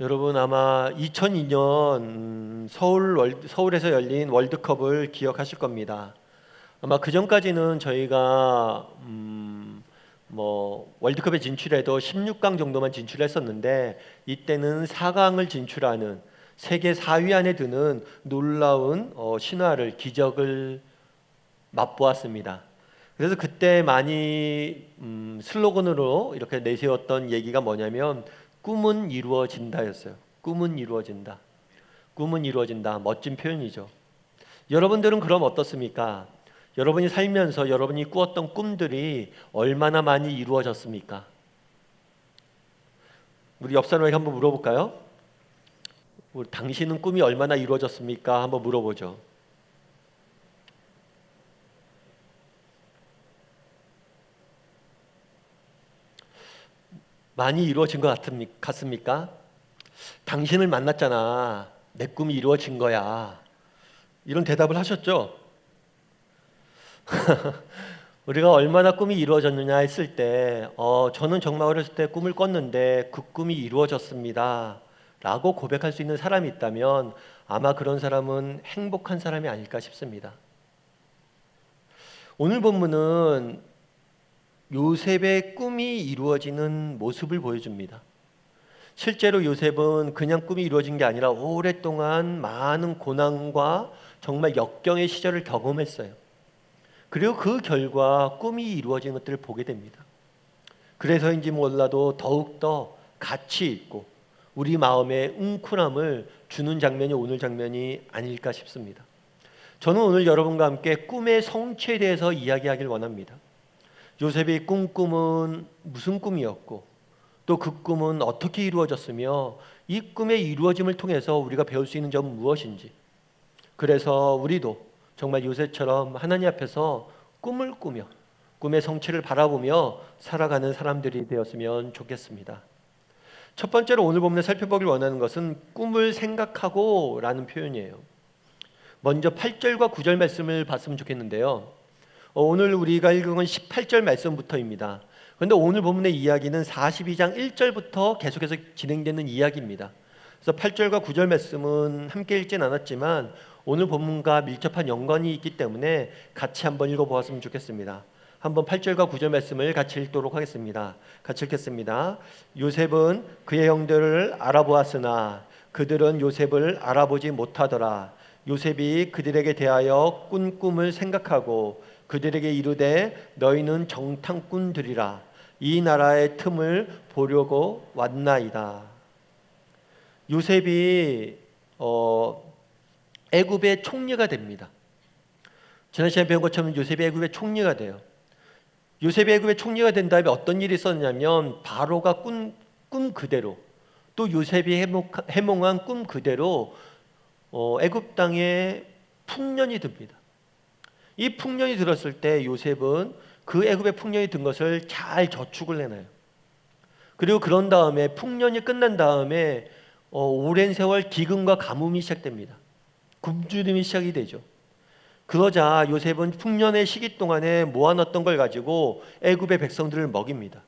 여러분 아마 2002년 서울에서 열린 월드컵을 기억하실 겁니다. 아마 그 전까지는 저희가 월드컵에 진출해도 16강 정도만 진출했었는데 이때는 4강을 진출하는 세계 4위 안에 드는 놀라운 기적을 맛보았습니다. 그래서 그때 많이 슬로건으로 이렇게 내세웠던 얘기가 뭐냐면 꿈은 이루어진다였어요. 꿈은 이루어진다. 꿈은 이루어진다. 멋진 표현이죠. 여러분들은 그럼 어떻습니까? 여러분이 살면서 여러분이 꾸었던 꿈들이 얼마나 많이 이루어졌습니까? 우리 옆 사람에게 한번 물어볼까요? 당신은 꿈이 얼마나 이루어졌습니까? 한번 물어보죠. 많이 이루어진 것 같습니까? 당신을 만났잖아. 내 꿈이 이루어진 거야. 이런 대답을 하셨죠? 우리가 얼마나 꿈이 이루어졌느냐 했을 때 저는 정말 어렸을 때 꿈을 꿨는데 그 꿈이 이루어졌습니다 라고 고백할 수 있는 사람이 있다면 아마 그런 사람은 행복한 사람이 아닐까 싶습니다. 오늘 본문은 요셉의 꿈이 이루어지는 모습을 보여줍니다. 실제로 요셉은 그냥 꿈이 이루어진 게 아니라 오랫동안 많은 고난과 정말 역경의 시절을 경험했어요. 그리고 그 결과 꿈이 이루어진 것들을 보게 됩니다. 그래서인지 몰라도 더욱더 가치 있고 우리 마음에 웅크람을 주는 장면이 오늘 장면이 아닐까 싶습니다. 저는 오늘 여러분과 함께 꿈의 성취에 대해서 이야기하길 원합니다. 요셉이 꿈은 무슨 꿈이었고 또 그 꿈은 어떻게 이루어졌으며 이 꿈의 이루어짐을 통해서 우리가 배울 수 있는 점은 무엇인지, 그래서 우리도 정말 요셉처럼 하나님 앞에서 꿈을 꾸며 꿈의 성취를 바라보며 살아가는 사람들이 되었으면 좋겠습니다. 첫 번째로 오늘 본문에 살펴보길 원하는 것은 꿈을 생각하고 라는 표현이에요. 먼저 8절과 9절 말씀을 봤으면 좋겠는데요. 오늘 우리가 읽은 건 18절 말씀부터입니다. 그런데 오늘 본문의 이야기는 42장 1절부터 계속해서 진행되는 이야기입니다. 그래서 8절과 9절 말씀은 함께 읽진 않았지만 오늘 본문과 밀접한 연관이 있기 때문에 같이 한번 읽어보았으면 좋겠습니다. 한번 8절과 9절 말씀을 같이 읽도록 하겠습니다. 같이 읽겠습니다. 요셉은 그의 형들을 알아보았으나 그들은 요셉을 알아보지 못하더라. 요셉이 그들에게 대하여 꾼 꿈을 생각하고 그들에게 이르되 너희는 정탐꾼들이라. 이 나라의 틈을 보려고 왔나이다. 요셉이 애굽의 총리가 됩니다. 지난 시간에 배운 것처럼 요셉이 애굽의 총리가 돼요. 요셉이 애굽의 총리가 된 다음에 어떤 일이 있었냐면 바로가 꿈 그대로 또 요셉이 해몽한 꿈 그대로 애굽 땅에 풍년이 듭니다. 이 풍년이 들었을 때 요셉은 그 애굽의 풍년이 든 것을 잘 저축을 해놔요. 그리고 그런 다음에 풍년이 끝난 다음에 오랜 세월 기근과 가뭄이 시작됩니다. 굶주림이 시작이 되죠. 그러자 요셉은 풍년의 시기 동안에 모아놨던 걸 가지고 애굽의 백성들을 먹입니다.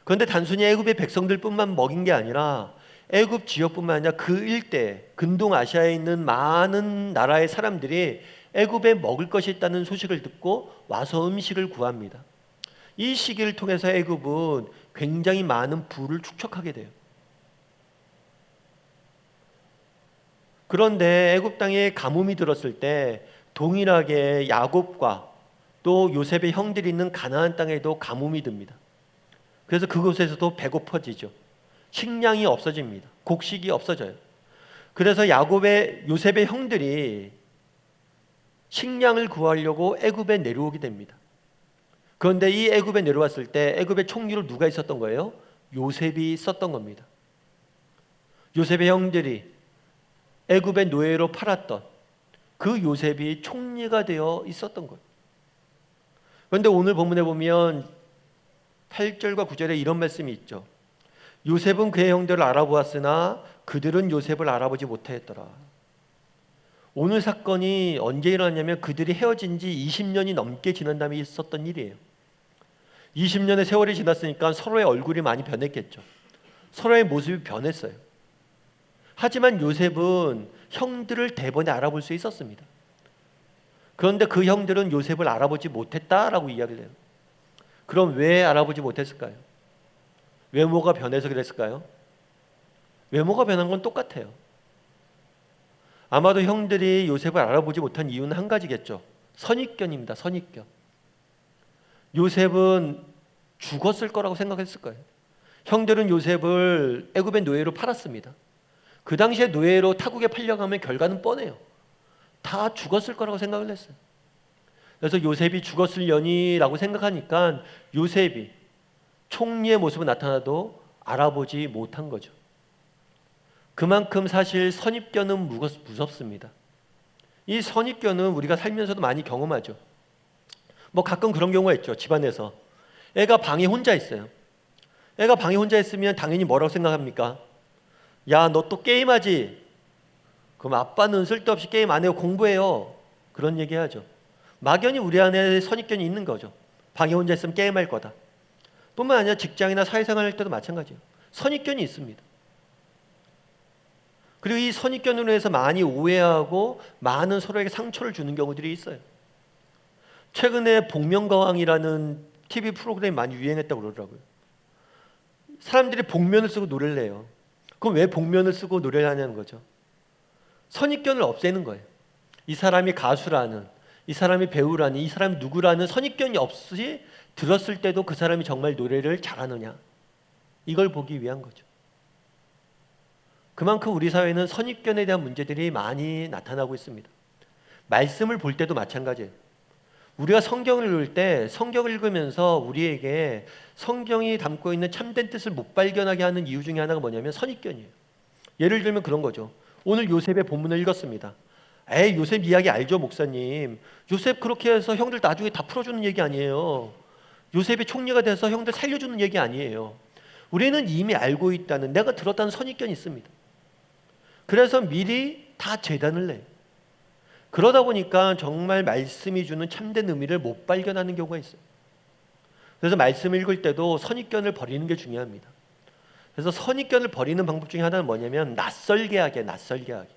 그런데 단순히 애굽의 백성들뿐만 먹인 게 아니라 애굽 지역뿐만 아니라 그 일대 근동아시아에 있는 많은 나라의 사람들이 애굽에 먹을 것이 있다는 소식을 듣고 와서 음식을 구합니다. 이 시기를 통해서 애굽은 굉장히 많은 부를 축적하게 돼요. 그런데 애굽 땅에 가뭄이 들었을 때 동일하게 야곱과 또 요셉의 형들이 있는 가나안 땅에도 가뭄이 듭니다. 그래서 그곳에서도 배고파지죠. 식량이 없어집니다. 곡식이 없어져요. 그래서 요셉의 형들이 식량을 구하려고 애굽에 내려오게 됩니다. 그런데 이 애굽에 내려왔을 때 애굽의 총리로 누가 있었던 거예요? 요셉이 있었던 겁니다. 요셉의 형들이 애굽의 노예로 팔았던 그 요셉이 총리가 되어 있었던 거예요. 그런데 오늘 본문에 보면 8절과 9절에 이런 말씀이 있죠. 요셉은 그의 형들을 알아보았으나 그들은 요셉을 알아보지 못하였더라. 오늘 사건이 언제 일어났냐면 그들이 헤어진 지 20년이 넘게 지난 다음에 있었던 일이에요. 20년의 세월이 지났으니까 서로의 얼굴이 많이 변했겠죠. 서로의 모습이 변했어요. 하지만 요셉은 형들을 대번에 알아볼 수 있었습니다. 그런데 그 형들은 요셉을 알아보지 못했다라고 이야기를 해요. 그럼 왜 알아보지 못했을까요? 외모가 변해서 그랬을까요? 외모가 변한 건 똑같아요. 아마도 형들이 요셉을 알아보지 못한 이유는 한 가지겠죠. 선입견입니다. 선입견. 요셉은 죽었을 거라고 생각했을 거예요. 형들은 요셉을 애굽의 노예로 팔았습니다. 그 당시에 노예로 타국에 팔려가면 결과는 뻔해요. 다 죽었을 거라고 생각을 했어요. 그래서 요셉이 죽었을 년이라고 생각하니까 요셉이 총리의 모습으로 나타나도 알아보지 못한 거죠. 그만큼 사실 선입견은 무섭습니다. 이 선입견은 우리가 살면서도 많이 경험하죠. 뭐 가끔 그런 경우가 있죠. 집안에서 애가 방에 혼자 있어요. 애가 방에 혼자 있으면 당연히 뭐라고 생각합니까? 야, 너 또 게임하지? 그럼 아빠는 쓸데없이 게임 안 해요. 공부해요. 그런 얘기 하죠. 막연히 우리 안에 선입견이 있는 거죠. 방에 혼자 있으면 게임할 거다. 뿐만 아니라 직장이나 사회생활 할 때도 마찬가지예요. 선입견이 있습니다. 그리고 이 선입견으로 해서 많이 오해하고 많은 서로에게 상처를 주는 경우들이 있어요. 최근에 복면가왕이라는 TV 프로그램이 많이 유행했다고 그러더라고요. 사람들이 복면을 쓰고 노래를 해요. 그럼 왜 복면을 쓰고 노래를 하냐는 거죠. 선입견을 없애는 거예요. 이 사람이 가수라는, 이 사람이 배우라는, 이 사람이 누구라는 선입견이 없이 들었을 때도 그 사람이 정말 노래를 잘하느냐, 이걸 보기 위한 거죠. 그만큼 우리 사회는 선입견에 대한 문제들이 많이 나타나고 있습니다. 말씀을 볼 때도 마찬가지예요. 우리가 성경을 읽을 때 성경을 읽으면서 우리에게 성경이 담고 있는 참된 뜻을 못 발견하게 하는 이유 중에 하나가 뭐냐면 선입견이에요. 예를 들면 그런 거죠. 오늘 요셉의 본문을 읽었습니다. 에이, 요셉 이야기 알죠, 목사님? 요셉 그렇게 해서 형들 나중에 다 풀어주는 얘기 아니에요. 요셉이 총리가 돼서 형들 살려주는 얘기 아니에요. 우리는 이미 알고 있다는, 내가 들었다는 선입견이 있습니다. 그래서 미리 다 재단을 내요. 그러다 보니까 정말 말씀이 주는 참된 의미를 못 발견하는 경우가 있어요. 그래서 말씀을 읽을 때도 선입견을 버리는 게 중요합니다. 그래서 선입견을 버리는 방법 중에 하나는 뭐냐면 낯설게 하게, 낯설게 하게.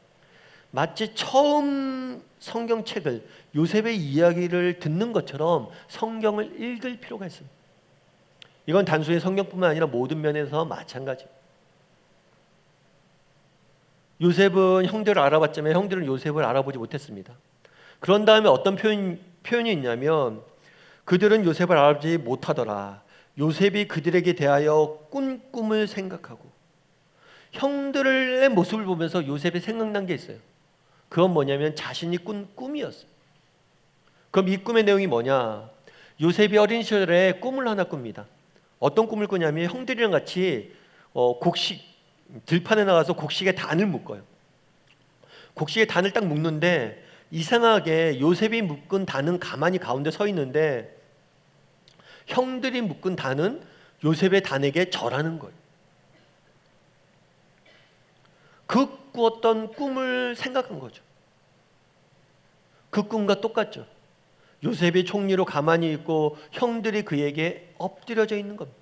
마치 처음 성경책을, 요셉의 이야기를 듣는 것처럼 성경을 읽을 필요가 있습니다. 이건 단순히 성경뿐만 아니라 모든 면에서 마찬가지입니다. 요셉은 형들을 알아봤지만 형들은 요셉을 알아보지 못했습니다. 그런 다음에 어떤 표현이 있냐면 그들은 요셉을 알아보지 못하더라. 요셉이 그들에게 대하여 꾼 꿈을 생각하고. 형들의 모습을 보면서 요셉이 생각난 게 있어요. 그건 뭐냐면 자신이 꾼 꿈이었어요. 그럼 이 꿈의 내용이 뭐냐? 요셉이 어린 시절에 꿈을 하나 꿉니다. 어떤 꿈을 꾸냐면 형들이랑 같이 들판에 나가서 곡식에 단을 묶어요. 곡식에 단을 딱 묶는데 이상하게 요셉이 묶은 단은 가만히 가운데 서 있는데 형들이 묶은 단은 요셉의 단에게 절하는 거예요. 그 꾸었던 꿈을 생각한 거죠. 그 꿈과 똑같죠. 요셉이 총리로 가만히 있고 형들이 그에게 엎드려져 있는 겁니다.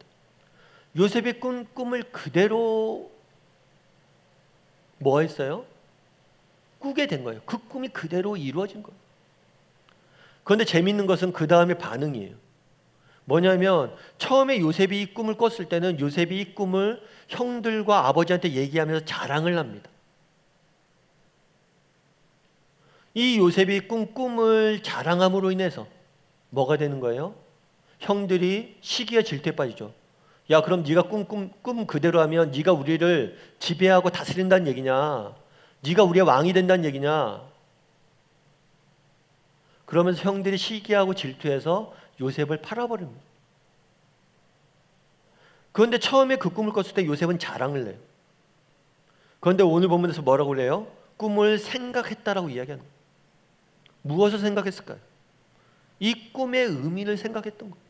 요셉이 꾼 꿈을 그대로 뭐 했어요? 꾸게 된 거예요. 그 꿈이 그대로 이루어진 거예요. 그런데 재밌는 것은 그 다음에 반응이에요. 뭐냐면 처음에 요셉이 이 꿈을 꿨을 때는 요셉이 이 꿈을 형들과 아버지한테 얘기하면서 자랑을 합니다. 이 요셉이 꾼 꿈을 자랑함으로 인해서 뭐가 되는 거예요? 형들이 시기에 질투에 빠지죠. 야, 그럼 네가 꿈 그대로 하면 네가 우리를 지배하고 다스린다는 얘기냐? 네가 우리의 왕이 된다는 얘기냐? 그러면서 형들이 시기하고 질투해서 요셉을 팔아버립니다. 그런데 처음에 그 꿈을 꿨을 때 요셉은 자랑을 해요. 그런데 오늘 본문에서 뭐라고 그래요? 꿈을 생각했다라고 이야기하는 거예요. 무엇을 생각했을까요? 이 꿈의 의미를 생각했던 거예요.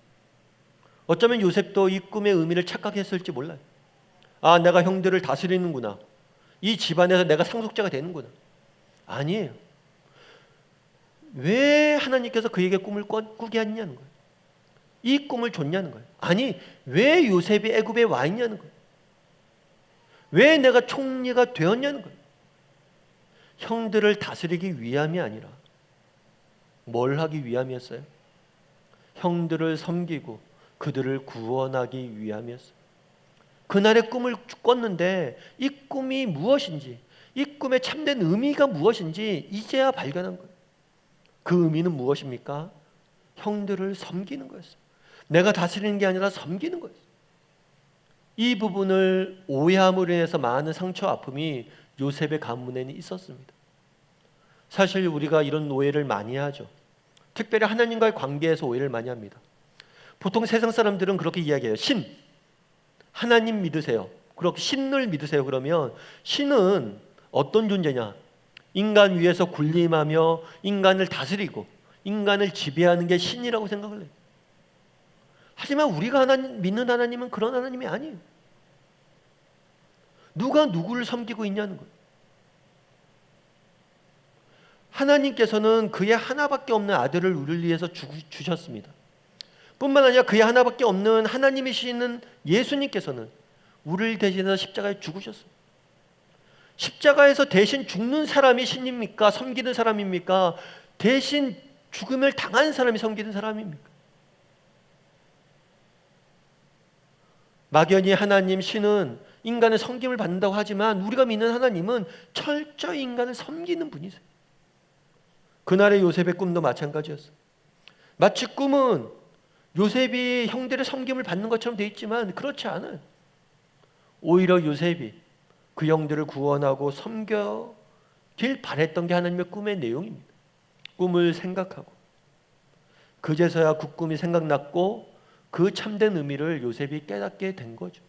어쩌면 요셉도 이 꿈의 의미를 착각했을지 몰라요. 아, 내가 형들을 다스리는구나. 이 집안에서 내가 상속자가 되는구나. 아니에요. 왜 하나님께서 그에게 꿈을 꾸게 했냐는 거예요. 이 꿈을 줬냐는 거예요. 아니, 왜 요셉이 애굽에 와 있냐는 거예요. 왜 내가 총리가 되었냐는 거예요. 형들을 다스리기 위함이 아니라 뭘 하기 위함이었어요? 형들을 섬기고 그들을 구원하기 위함이었어요. 그날의 꿈을 꿨는데 이 꿈이 무엇인지, 이 꿈의 참된 의미가 무엇인지 이제야 발견한 거예요. 그 의미는 무엇입니까? 형들을 섬기는 거였어요. 내가 다스리는 게 아니라 섬기는 거였어요. 이 부분을 오해함으로 인해서 많은 상처, 아픔이 요셉의 가문에는 있었습니다. 사실 우리가 이런 오해를 많이 하죠. 특별히 하나님과의 관계에서 오해를 많이 합니다. 보통 세상 사람들은 그렇게 이야기해요. 하나님 믿으세요. 그렇게 신을 믿으세요. 그러면 신은 어떤 존재냐? 인간 위에서 군림하며 인간을 다스리고 인간을 지배하는 게 신이라고 생각을 해요. 하지만 우리가 믿는 하나님은 그런 하나님이 아니에요. 누가 누구를 섬기고 있냐는 거예요. 하나님께서는 그의 하나밖에 없는 아들을 우리를 위해서 주셨습니다. 뿐만 아니라 그의 하나밖에 없는 하나님이시는 예수님께서는 우리를 대신해서 십자가에 죽으셨어요. 십자가에서 대신 죽는 사람이 신입니까? 섬기는 사람입니까? 대신 죽음을 당한 사람이 섬기는 사람입니까? 막연히 하나님 신은 인간의 섬김을 받는다고 하지만 우리가 믿는 하나님은 철저히 인간을 섬기는 분이세요. 그날의 요셉의 꿈도 마찬가지였어요. 마치 꿈은 요셉이 형들의 섬김을 받는 것처럼 되어 있지만 그렇지 않아요. 오히려 요셉이 그 형들을 구원하고 섬겨길 바랬던 게 하나님의 꿈의 내용입니다. 꿈을 생각하고 그제서야 그 꿈이 생각났고 그 참된 의미를 요셉이 깨닫게 된 거죠.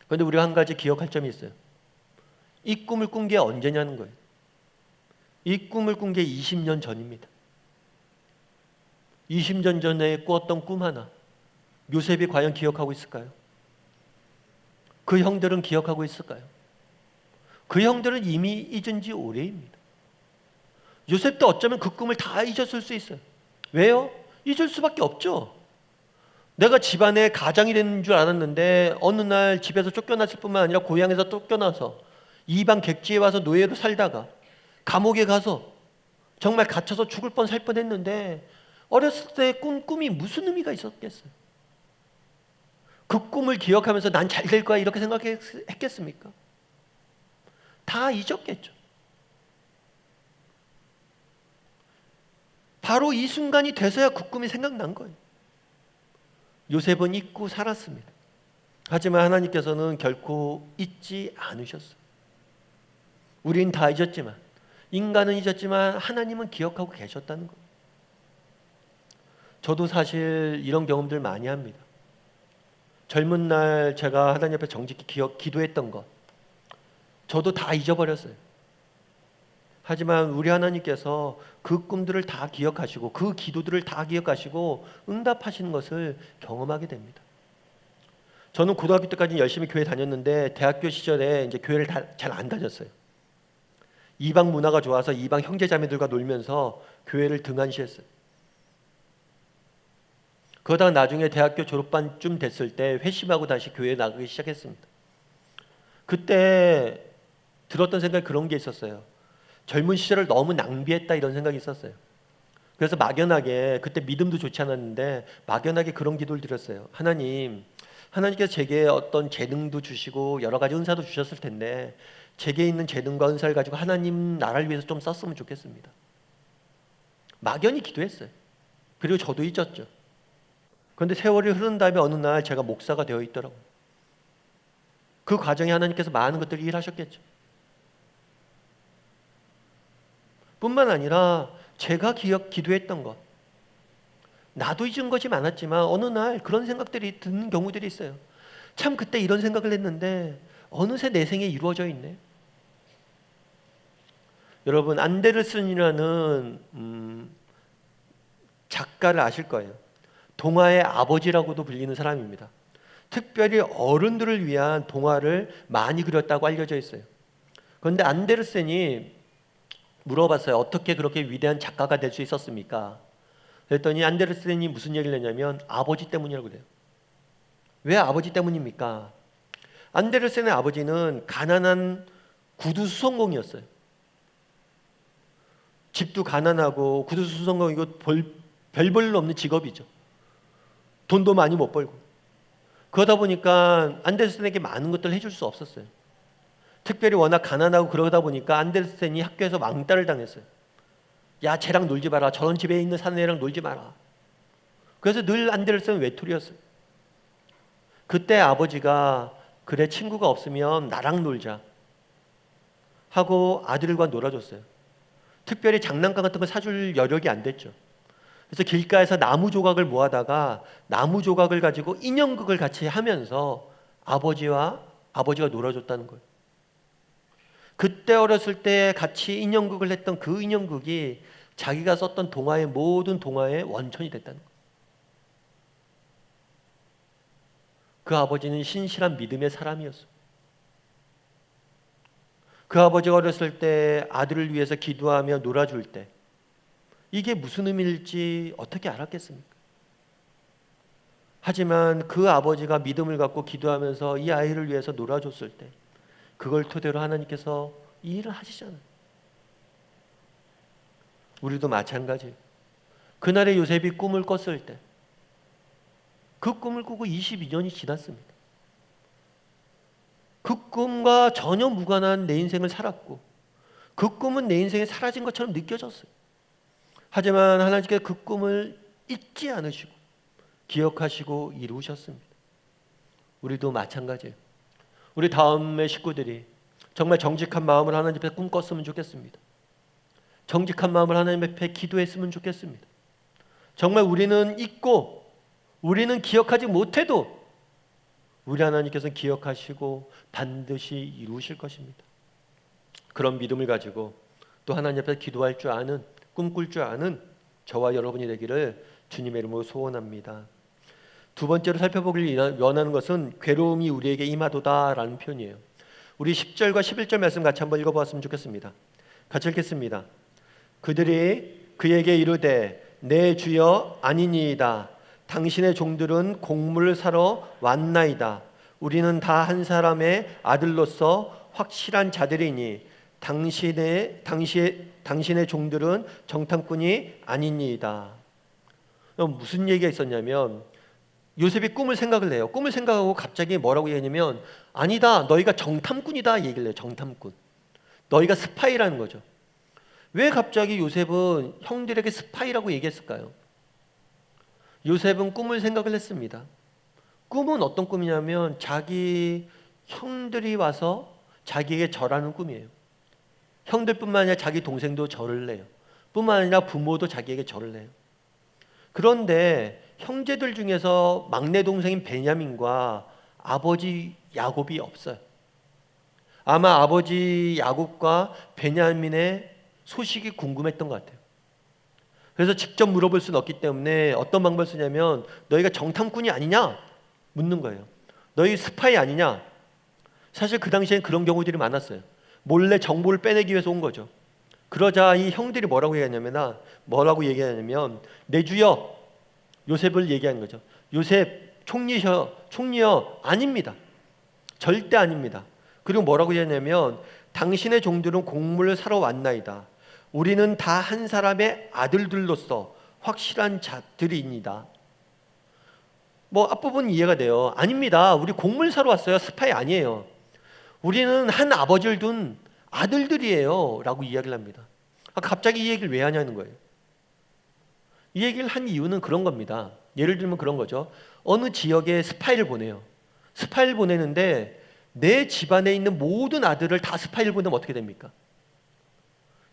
그런데 우리가 한 가지 기억할 점이 있어요. 이 꿈을 꾼 게 언제냐는 거예요. 이 꿈을 꾼 게 20년 전입니다. 20년 전에 꾸었던 꿈 하나 요셉이 과연 기억하고 있을까요? 그 형들은 기억하고 있을까요? 그 형들은 이미 잊은 지 오래입니다. 요셉도 어쩌면 그 꿈을 다 잊었을 수 있어요. 왜요? 잊을 수밖에 없죠. 내가 집안의 가장이 되는 줄 알았는데 어느 날 집에서 쫓겨났을 뿐만 아니라 고향에서 쫓겨나서 이방 객지에 와서 노예로 살다가 감옥에 가서 정말 갇혀서 죽을 뻔 살 뻔했는데 어렸을 때 꿈이 무슨 의미가 있었겠어요? 그 꿈을 기억하면서 난 잘 될 거야 이렇게 생각했겠습니까? 다 잊었겠죠. 바로 이 순간이 돼서야 그 꿈이 생각난 거예요. 요셉은 잊고 살았습니다. 하지만 하나님께서는 결코 잊지 않으셨어요. 우린 다 잊었지만 인간은 잊었지만 하나님은 기억하고 계셨다는 거예요. 저도 사실 이런 경험들 많이 합니다. 젊은 날 제가 하나님 앞에 정직히 기도했던 것 저도 다 잊어버렸어요. 하지만 우리 하나님께서 그 꿈들을 다 기억하시고 그 기도들을 다 기억하시고 응답하시는 것을 경험하게 됩니다. 저는 고등학교 때까지 열심히 교회 다녔는데 대학교 시절에 이제 교회를 잘 안 다녔어요. 이방 문화가 좋아서 이방 형제자매들과 놀면서 교회를 등한시했어요. 그러다가 나중에 대학교 졸업반쯤 됐을 때 회심하고 다시 교회에 나가기 시작했습니다. 그때 들었던 생각이 그런 게 있었어요. 젊은 시절을 너무 낭비했다 이런 생각이 있었어요. 그래서 막연하게 그때 믿음도 좋지 않았는데 막연하게 그런 기도를 드렸어요. 하나님께서 제게 어떤 재능도 주시고 여러 가지 은사도 주셨을 텐데 제게 있는 재능과 은사를 가지고 하나님 나라를 위해서 좀 썼으면 좋겠습니다. 막연히 기도했어요. 그리고 저도 잊었죠. 그런데 세월이 흐른 다음에 어느 날 제가 목사가 되어 있더라고요. 그 과정에 하나님께서 많은 것들을 일하셨겠죠. 뿐만 아니라 제가 기도했던 것 나도 잊은 것이 많았지만 어느 날 그런 생각들이 드는 경우들이 있어요. 참 그때 이런 생각을 했는데 어느새 내 생에 이루어져 있네. 여러분 안데르슨이라는 작가를 아실 거예요. 동화의 아버지라고도 불리는 사람입니다. 특별히 어른들을 위한 동화를 많이 그렸다고 알려져 있어요. 그런데 안데르센이 물어봤어요. 어떻게 그렇게 위대한 작가가 될 수 있었습니까? 그랬더니 안데르센이 무슨 얘기를 했냐면 아버지 때문이라고 그래요. 왜 아버지 때문입니까? 안데르센의 아버지는 가난한 구두 수선공이었어요. 집도 가난하고 구두 수선공이고 별 볼 일 없는 직업이죠. 돈도 많이 못 벌고. 그러다 보니까 안데르센에게 많은 것들을 해줄 수 없었어요. 특별히 워낙 가난하고 그러다 보니까 안데르센이 학교에서 왕따를 당했어요. 야, 쟤랑 놀지 마라. 저런 집에 있는 사는 애랑 놀지 마라. 그래서 늘 안데르센은 외톨이였어요. 그때 아버지가 그래, 친구가 없으면 나랑 놀자 하고 아들과 놀아줬어요. 특별히 장난감 같은 거 사줄 여력이 안 됐죠. 그래서 길가에서 나무 조각을 모아다가 나무 조각을 가지고 인형극을 같이 하면서 아버지가 놀아줬다는 거예요. 그때 어렸을 때 같이 인형극을 했던 그 인형극이 자기가 썼던 동화의 모든 동화의 원천이 됐다는 거예요. 그 아버지는 신실한 믿음의 사람이었어요. 그 아버지가 어렸을 때 아들을 위해서 기도하며 놀아줄 때 이게 무슨 의미일지 어떻게 알았겠습니까? 하지만 그 아버지가 믿음을 갖고 기도하면서 이 아이를 위해서 놀아줬을 때 그걸 토대로 하나님께서 이 일을 하시잖아요. 우리도 마찬가지예요. 그날의 요셉이 꿈을 꿨을 때 그 꿈을 꾸고 22년이 지났습니다. 그 꿈과 전혀 무관한 내 인생을 살았고 그 꿈은 내 인생에 사라진 것처럼 느껴졌어요. 하지만 하나님께서 그 꿈을 잊지 않으시고 기억하시고 이루셨습니다. 우리도 마찬가지예요. 우리 다음의 식구들이 정말 정직한 마음을 하나님 앞에 꿈꿨으면 좋겠습니다. 정직한 마음을 하나님 앞에 기도했으면 좋겠습니다. 정말 우리는 잊고 우리는 기억하지 못해도 우리 하나님께서는 기억하시고 반드시 이루실 것입니다. 그런 믿음을 가지고 또 하나님 앞에 기도할 줄 아는, 꿈꿀 줄 아는 저와 여러분이 되기를 주님의 이름으로 소원합니다. 두 번째로 살펴보길 원하는 것은 괴로움이 우리에게 임하도다라는 표현이에요. 우리 10절과 11절 말씀 같이 한번 읽어보았으면 좋겠습니다. 같이 읽겠습니다. 그들이 그에게 이르되 내 주여 아니니이다. 당신의 종들은 곡물을 사러 왔나이다. 우리는 다 한 사람의 아들로서 확실한 자들이니 당신의 종들은 정탐꾼이 아니니이다. 무슨 얘기가 있었냐면 요셉이 꿈을 생각을 해요. 꿈을 생각하고 갑자기 뭐라고 얘기하냐면 아니다, 너희가 정탐꾼이다 얘기를 해요. 정탐꾼. 너희가 스파이라는 거죠. 왜 갑자기 요셉은 형들에게 스파이라고 얘기했을까요? 요셉은 꿈을 생각을 했습니다. 꿈은 어떤 꿈이냐면 자기 형들이 와서 자기에게 절하는 꿈이에요. 형들뿐만 아니라 자기 동생도 절을 해요. 뿐만 아니라 부모도 자기에게 절을 해요. 그런데 형제들 중에서 막내 동생인 베냐민과 아버지 야곱이 없어요. 아마 아버지 야곱과 베냐민의 소식이 궁금했던 것 같아요. 그래서 직접 물어볼 수는 없기 때문에 어떤 방법을 쓰냐면 너희가 정탐꾼이 아니냐? 묻는 거예요. 너희 스파이 아니냐? 사실 그 당시엔 그런 경우들이 많았어요. 몰래 정보를 빼내기 위해서 온 거죠. 그러자 이 형들이 뭐라고 얘기하냐면 내 주여, 요셉을 얘기하는 거죠. 요셉 총리여 아닙니다. 절대 아닙니다. 그리고 뭐라고 얘기하냐면 당신의 종들은 곡물을 사러 왔나이다. 우리는 다 한 사람의 아들들로서 확실한 자들이니다. 앞부분 이해가 돼요. 아닙니다. 우리 곡물 사러 왔어요. 스파이 아니에요. 우리는 한 아버지를 둔 아들들이에요 라고 이야기를 합니다. 갑자기 이 얘기를 왜 하냐는 거예요. 이 얘기를 한 이유는 그런 겁니다. 예를 들면 그런 거죠. 어느 지역에 스파이를 보내요. 스파이를 보내는데 내 집안에 있는 모든 아들을 다 스파이를 보내면 어떻게 됩니까?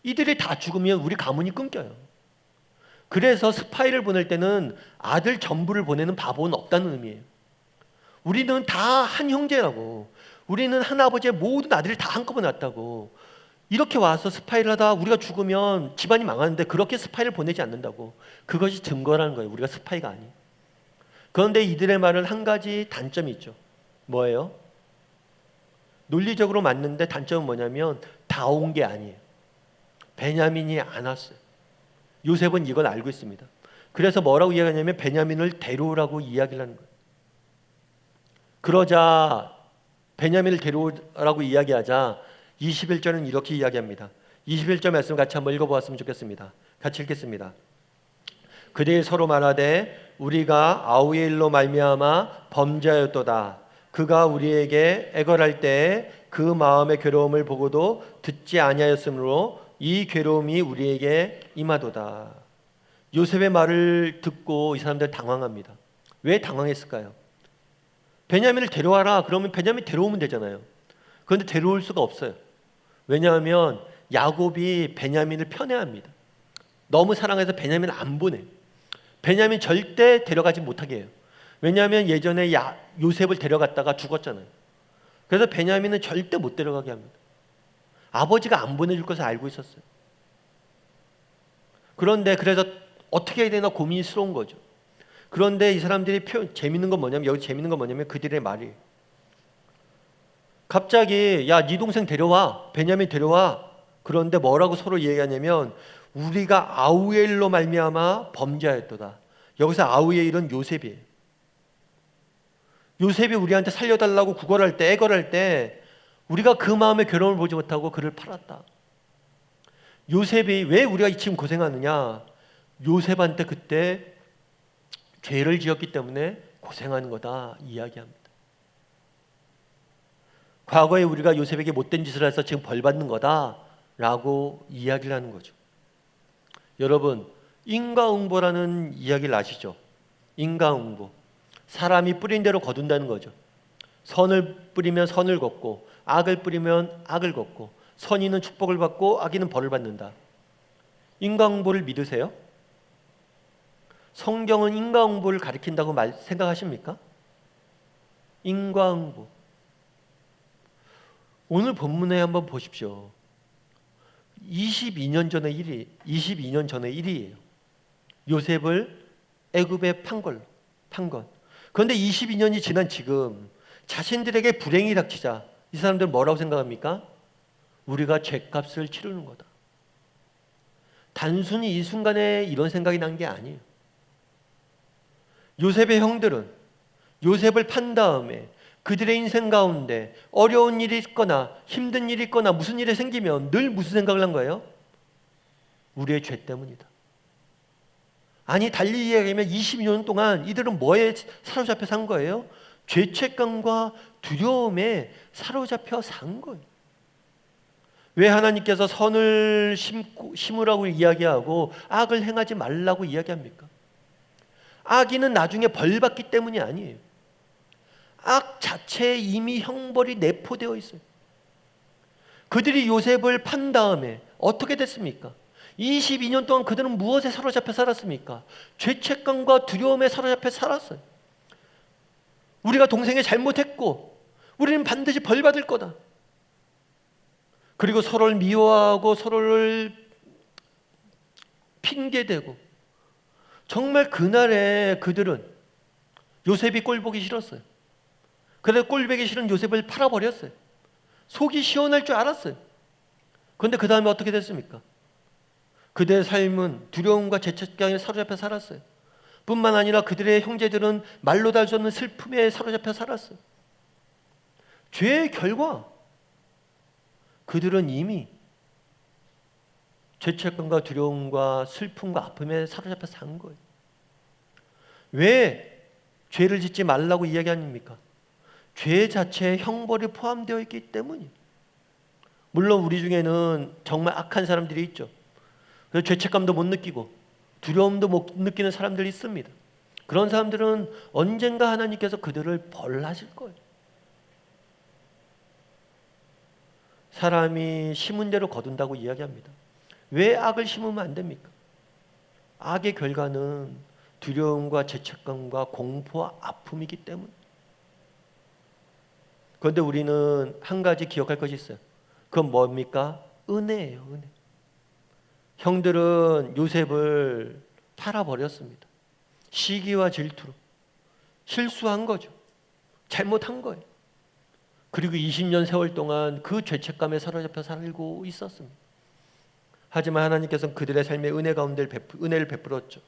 이들이 다 죽으면 우리 가문이 끊겨요. 그래서 스파이를 보낼 때는 아들 전부를 보내는 바보는 없다는 의미예요. 우리는 다 한 형제라고, 우리는 한 아버지의 모든 아들이 다 한꺼번에 왔다고, 이렇게 와서 스파이를 하다 우리가 죽으면 집안이 망하는데 그렇게 스파이를 보내지 않는다고. 그것이 증거라는 거예요. 우리가 스파이가 아니에요. 그런데 이들의 말은 한 가지 단점이 있죠. 뭐예요? 논리적으로 맞는데 단점은 뭐냐면 다 온 게 아니에요. 베냐민이 안 왔어요. 요셉은 이걸 알고 있습니다. 그래서 뭐라고 이야기하냐면 베냐민을 데려오라고 이야기를 하는 거예요. 그러자 베냐민을 데려오라고 이야기하자 21절은 이렇게 이야기합니다. 21절 말씀 같이 한번 읽어보았으면 좋겠습니다. 같이 읽겠습니다. 그들이 서로 말하되 우리가 아우의 일로 말미암아 범죄하였도다. 그가 우리에게 애걸할 때에 그 마음의 괴로움을 보고도 듣지 아니하였으므로 이 괴로움이 우리에게 임하도다. 요셉의 말을 듣고 이 사람들 당황합니다. 왜 당황했을까요? 베냐민을 데려와라. 그러면 베냐민 데려오면 되잖아요. 그런데 데려올 수가 없어요. 왜냐하면 야곱이 베냐민을 편애합니다. 너무 사랑해서 베냐민을 안 보내. 베냐민 절대 데려가지 못하게 해요. 왜냐하면 예전에 요셉을 데려갔다가 죽었잖아요. 그래서 베냐민은 절대 못 데려가게 합니다. 아버지가 안 보내줄 것을 알고 있었어요. 그런데 그래서 어떻게 해야 되나 고민스러운 거죠. 그런데 이 사람들이 재밌는 건 뭐냐면, 여기 재밌는 건 뭐냐면 그들의 말이에요. 갑자기 야, 네 동생 데려와. 베냐민 데려와. 그런데 뭐라고 서로 얘기하냐면 우리가 아우엘로 말미암아 범죄하였도다. 여기서 아우엘은 요셉이에요. 요셉이 우리한테 살려달라고 구걸할 때, 애걸할 때 우리가 그 마음의 괴로움을 보지 못하고 그를 팔았다. 요셉이 왜 우리가 지금 고생하느냐? 요셉한테 그때 죄를 지었기 때문에 고생하는 거다 이야기합니다. 과거에 우리가 요셉에게 못된 짓을 해서 지금 벌 받는 거다라고 이야기를 하는 거죠. 여러분, 인과응보라는 이야기를 아시죠? 인과응보. 사람이 뿌린 대로 거둔다는 거죠. 선을 뿌리면 선을 걷고 악을 뿌리면 악을 걷고 선인은 축복을 받고 악인은 벌을 받는다. 인과응보를 믿으세요? 성경은 인과응보를 가리킨다고 생각하십니까? 인과응보. 오늘 본문에 한번 보십시오. 22년 전의 일이에요. 요셉을 애굽에 판 건. 그런데 22년이 지난 지금 자신들에게 불행이 닥치자 이 사람들 뭐라고 생각합니까? 우리가 죗값을 치르는 거다. 단순히 이 순간에 이런 생각이 난 게 아니에요. 요셉의 형들은 요셉을 판 다음에 그들의 인생 가운데 어려운 일이 있거나 힘든 일이 있거나 무슨 일이 생기면 늘 무슨 생각을 한 거예요? 우리의 죄 때문이다. 아니 달리 이야기하면 22년 동안 이들은 뭐에 사로잡혀 산 거예요? 죄책감과 두려움에 사로잡혀 산 거예요. 왜 하나님께서 선을 심으라고 이야기하고 악을 행하지 말라고 이야기합니까? 악인은 나중에 벌 받기 때문이 아니에요. 악 자체에 이미 형벌이 내포되어 있어요. 그들이 요셉을 판 다음에 어떻게 됐습니까? 22년 동안 그들은 무엇에 사로잡혀 살았습니까? 죄책감과 두려움에 사로잡혀 살았어요. 우리가 동생이 잘못했고 우리는 반드시 벌 받을 거다. 그리고 서로를 미워하고 서로를 핑계대고 정말 그날에 그들은 요셉이 꼴보기 싫었어요. 그래서 꼴보기 싫은 요셉을 팔아버렸어요. 속이 시원할 줄 알았어요. 그런데 그 다음에 어떻게 됐습니까? 그들의 삶은 두려움과 죄책감에 사로잡혀 살았어요. 뿐만 아니라 그들의 형제들은 말로 달 수 없는 슬픔에 사로잡혀 살았어요. 죄의 결과 그들은 이미 죄책감과 두려움과 슬픔과 아픔에 사로잡혀 산 거예요. 왜 죄를 짓지 말라고 이야기합니까? 죄 자체에 형벌이 포함되어 있기 때문이에요. 물론 우리 중에는 정말 악한 사람들이 있죠. 그래서 죄책감도 못 느끼고 두려움도 못 느끼는 사람들이 있습니다. 그런 사람들은 언젠가 하나님께서 그들을 벌하실 거예요. 사람이 심은 대로 거둔다고 이야기합니다. 왜 악을 심으면 안 됩니까? 악의 결과는 두려움과 죄책감과 공포와 아픔이기 때문에. 그런데 우리는 한 가지 기억할 것이 있어요. 그건 뭡니까? 은혜예요, 은혜. 형들은 요셉을 팔아버렸습니다. 시기와 질투로. 실수한 거죠. 잘못한 거예요. 그리고 20년 세월 동안 그 죄책감에 사로잡혀 살고 있었습니다. 하지만 하나님께서는 그들의 삶의 은혜 가운데 은혜를 베풀었죠.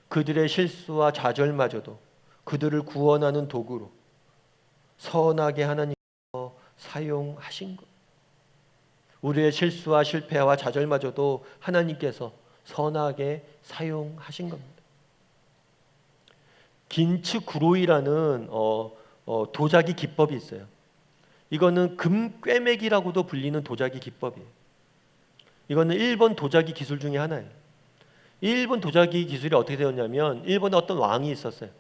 그들의 실수와 좌절마저도 그들을 구원하는 도구로 선하게 하나님께서 사용하신 것. 우리의 실수와 실패와 좌절마저도 하나님께서 선하게 사용하신 겁니다. 긴츠구로이라는 도자기 기법이 있어요. 이거는 금꿰매기라고도 불리는 도자기 기법이에요. 이거는 일본 도자기 기술 중에 하나예요. 일본 도자기 기술이 어떻게 되었냐면 일본에 어떤 왕이 있었어요.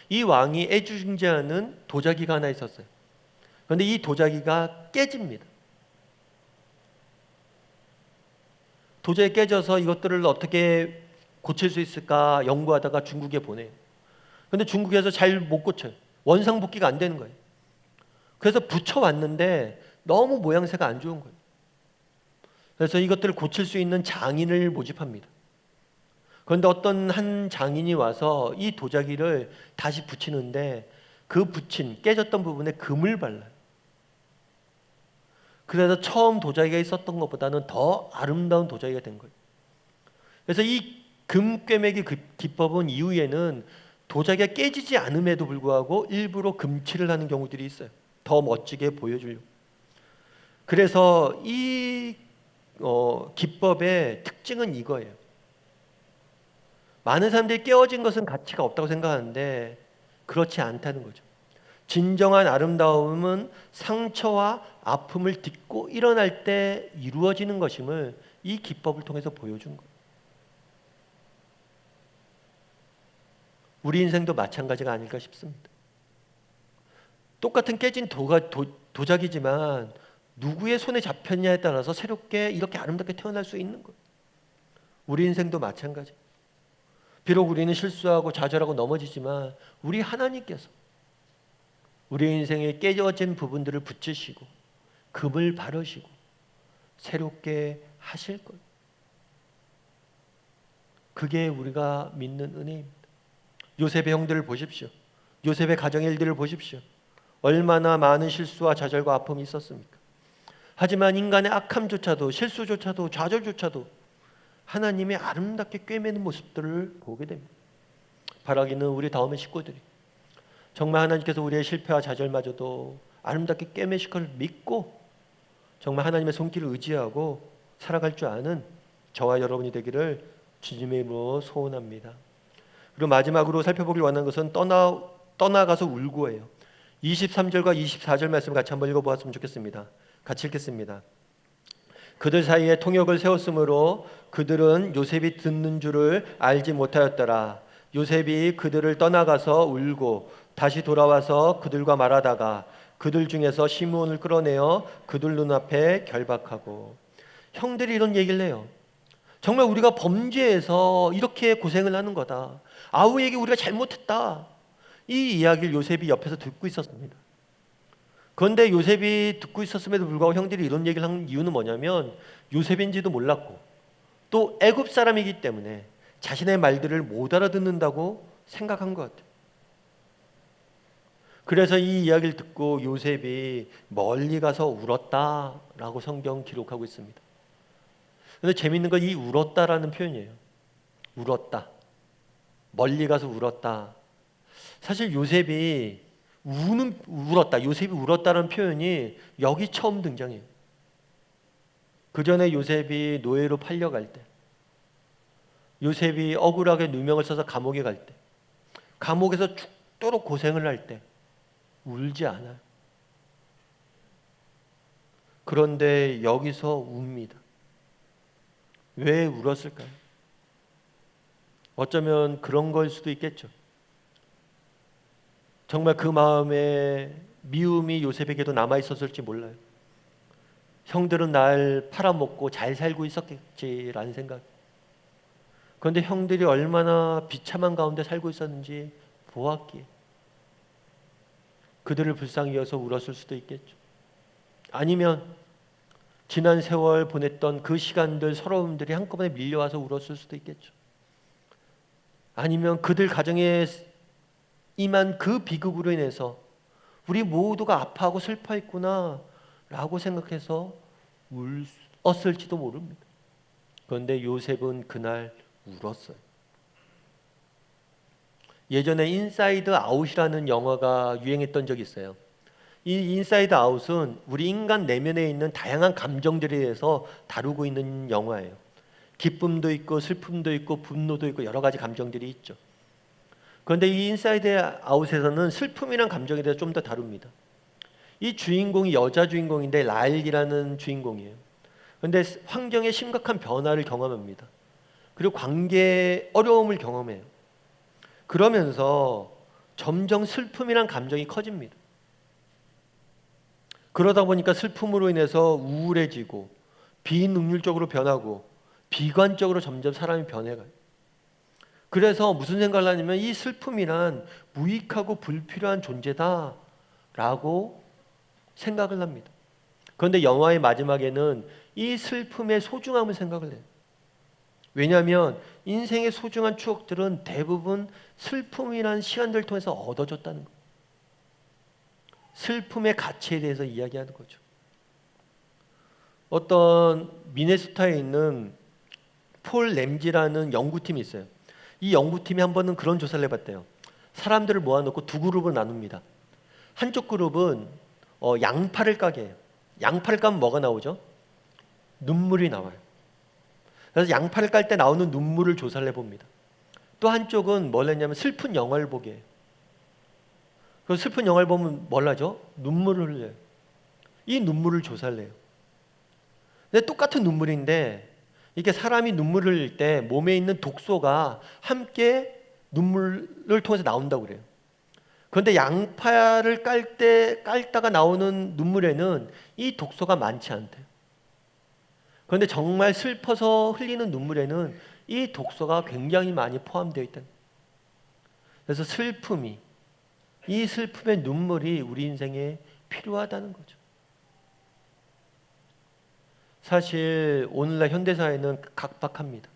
이 왕이 애주중지하는 도자기가 하나 있었어요. 그런데 이 도자기가 깨집니다. 도저히 깨져서 이것들을 어떻게 고칠 수 있을까 연구하다가 중국에 보내요. 그런데 중국에서 잘 못 고쳐요. 원상복귀가 안 되는 거예요. 그래서 붙여왔는데 너무 모양새가 안 좋은 거예요. 그래서 이것들을 고칠 수 있는 장인을 모집합니다. 그런데 어떤 한 장인이 와서 이 도자기를 다시 붙이는데 그 붙인 깨졌던 부분에 금을 발라요. 그래서 처음 도자기가 있었던 것보다는 더 아름다운 도자기가 된 거예요. 그래서 이 금꿰매기 기법은 이후에는 도자기가 깨지지 않음에도 불구하고 일부러 금칠을 하는 경우들이 있어요. 더 멋지게 보여주려고. 그래서 이 기법의 특징은 이거예요. 많은 사람들이 깨어진 것은 가치가 없다고 생각하는데 그렇지 않다는 거죠. 진정한 아름다움은 상처와 아픔을 딛고 일어날 때 이루어지는 것임을 이 기법을 통해서 보여준 거예요. 우리 인생도 마찬가지가 아닐까 싶습니다. 똑같은 깨진 도자기지만 누구의 손에 잡혔냐에 따라서 새롭게 이렇게 아름답게 태어날 수 있는 거예요. 우리 인생도 마찬가지. 비록 우리는 실수하고 좌절하고 넘어지지만 우리 하나님께서 우리 인생에 깨져진 부분들을 붙이시고 금을 바르시고 새롭게 하실 거예요. 그게 우리가 믿는 은혜입니다. 요셉의 형들을 보십시오. 요셉의 가정의 일들을 보십시오. 얼마나 많은 실수와 좌절과 아픔이 있었습니까? 하지만 인간의 악함조차도 실수조차도 좌절조차도 하나님의 아름답게 꿰매는 모습들을 보게 됩니다. 바라기는 우리 다음의 식구들이 정말 하나님께서 우리의 실패와 좌절마저도 아름답게 꿰매실 것을 믿고 정말 하나님의 손길을 의지하고 살아갈 줄 아는 저와 여러분이 되기를 주님의 이름으로 소원합니다. 그리고 마지막으로 살펴보길 원하는 것은 떠나가서 울고예요. 23절과 24절 말씀 같이 한번 읽어보았으면 좋겠습니다. 같이 읽겠습니다. 그들 사이에 통역을 세웠으므로 그들은 요셉이 듣는 줄을 알지 못하였더라. 요셉이 그들을 떠나가서 울고 다시 돌아와서 그들과 말하다가 그들 중에서 시므온을 끌어내어 그들 눈앞에 결박하고. 형들이 이런 얘기를 해요. 정말 우리가 범죄해서 이렇게 고생을 하는 거다. 아우에게 우리가 잘못했다. 이 이야기를 요셉이 옆에서 듣고 있었습니다. 그런데 요셉이 듣고 있었음에도 불구하고 형들이 이런 얘기를 한 이유는 뭐냐면 요셉인지도 몰랐고 또 애굽 사람이기 때문에 자신의 말들을 못 알아듣는다고 생각한 것 같아요. 그래서 이 이야기를 듣고 요셉이 멀리 가서 울었다라고 성경 기록하고 있습니다. 그런데 재밌는 건 이 울었다라는 표현이에요. 울었다. 멀리 가서 울었다. 사실 요셉이 울었다. 요셉이 울었다는 표현이 여기 처음 등장해요. 그 전에 요셉이 노예로 팔려갈 때, 요셉이 억울하게 누명을 써서 감옥에 갈 때, 감옥에서 죽도록 고생을 할 때 울지 않아요. 그런데 여기서 웁니다. 왜 울었을까요? 어쩌면 그런 걸 수도 있겠죠. 정말 그 마음에 미움이 요셉에게도 남아있었을지 몰라요. 형들은 날 팔아먹고 잘 살고 있었겠지라는 생각. 그런데 형들이 얼마나 비참한 가운데 살고 있었는지 보았기에 그들을 불쌍히 여서 울었을 수도 있겠죠. 아니면 지난 세월 보냈던 그 시간들 서러움들이 한꺼번에 밀려와서 울었을 수도 있겠죠. 아니면 그들 가정에 임한 그 비극으로 인해서 우리 모두가 아파하고 슬퍼했구나 라고 생각해서 울었을지도 모릅니다. 그런데 요셉은 그날 울었어요. 예전에 인사이드 아웃이라는 영화가 유행했던 적이 있어요. 이 인사이드 아웃은 우리 인간 내면에 있는 다양한 감정들에 대해서 다루고 있는 영화예요. 기쁨도 있고 슬픔도 있고 분노도 있고 여러 가지 감정들이 있죠. 그런데 이 인사이드 아웃에서는 슬픔이란 감정에 대해서 좀 더 다룹니다. 이 주인공이 여자 주인공인데 라일이라는 주인공이에요. 그런데 환경의 심각한 변화를 경험합니다. 그리고 관계의 어려움을 경험해요. 그러면서 점점 슬픔이란 감정이 커집니다. 그러다 보니까 슬픔으로 인해서 우울해지고 비능률적으로 변하고 비관적으로 점점 사람이 변해가요. 그래서 무슨 생각을 하냐면 이 슬픔이란 무익하고 불필요한 존재다라고 생각을 합니다. 그런데 영화의 마지막에는 이 슬픔의 소중함을 생각을 해요. 왜냐하면 인생의 소중한 추억들은 대부분 슬픔이라는 시간들을 통해서 얻어졌다는 거예요. 슬픔의 가치에 대해서 이야기하는 거죠. 어떤 미네소타에 있는 폴 램지라는 연구팀이 있어요. 이 연구팀이 한 번은 그런 조사를 해봤대요. 사람들을 모아놓고 두 그룹을 나눕니다. 한쪽 그룹은 양파를 까게 해요. 양파를 까면 뭐가 나오죠? 눈물이 나와요. 그래서 양파를 깔 때 나오는 눈물을 조사를 해봅니다. 또 한쪽은 뭘 했냐면 슬픈 영화를 보게 해요. 그 슬픈 영화를 보면 뭘 하죠? 눈물을 흘려요. 이 눈물을 조사를 해요. 근데 똑같은 눈물인데 이게 사람이 눈물을 흘릴 때 몸에 있는 독소가 함께 눈물을 통해서 나온다고 그래요. 그런데 양파를 깔다가 나오는 눈물에는 이 독소가 많지 않대요. 그런데 정말 슬퍼서 흘리는 눈물에는 이 독소가 굉장히 많이 포함되어 있다. 그래서 이 슬픔의 눈물이 우리 인생에 필요하다는 거죠. 사실 오늘날 현대사회는 각박합니다.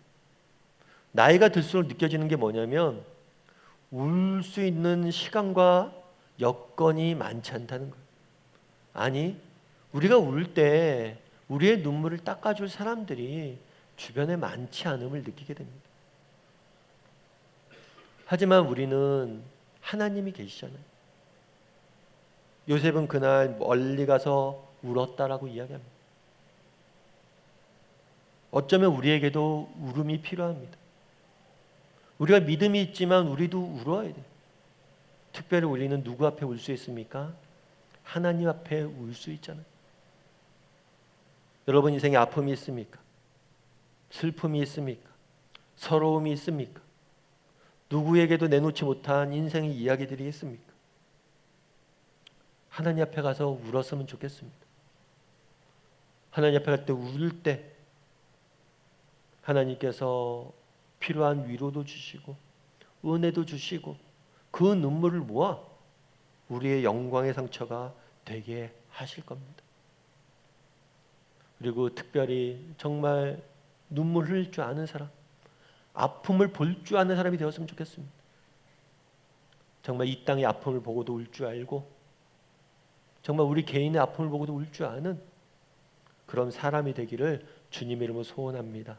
나이가 들수록 느껴지는 게 뭐냐면 울 수 있는 시간과 여건이 많지 않다는 거예요. 아니, 우리가 울 때 우리의 눈물을 닦아줄 사람들이 주변에 많지 않음을 느끼게 됩니다. 하지만 우리는 하나님이 계시잖아요. 요셉은 그날 멀리 가서 울었다라고 이야기합니다. 어쩌면 우리에게도 울음이 필요합니다. 우리가 믿음이 있지만 우리도 울어야 돼요. 특별히 우리는 누구 앞에 울 수 있습니까? 하나님 앞에 울 수 있잖아요. 여러분 인생에 아픔이 있습니까? 슬픔이 있습니까? 서러움이 있습니까? 누구에게도 내놓지 못한 인생의 이야기들이 있습니까? 하나님 앞에 가서 울었으면 좋겠습니다. 하나님 앞에 갈 때 울 때 하나님께서 필요한 위로도 주시고 은혜도 주시고 그 눈물을 모아 우리의 영광의 상처가 되게 하실 겁니다. 그리고 특별히 정말 눈물 흘릴 줄 아는 사람, 아픔을 볼 줄 아는 사람이 되었으면 좋겠습니다. 정말 이 땅의 아픔을 보고도 울 줄 알고 정말 우리 개인의 아픔을 보고도 울 줄 아는 그런 사람이 되기를 주님의 이름으로 소원합니다.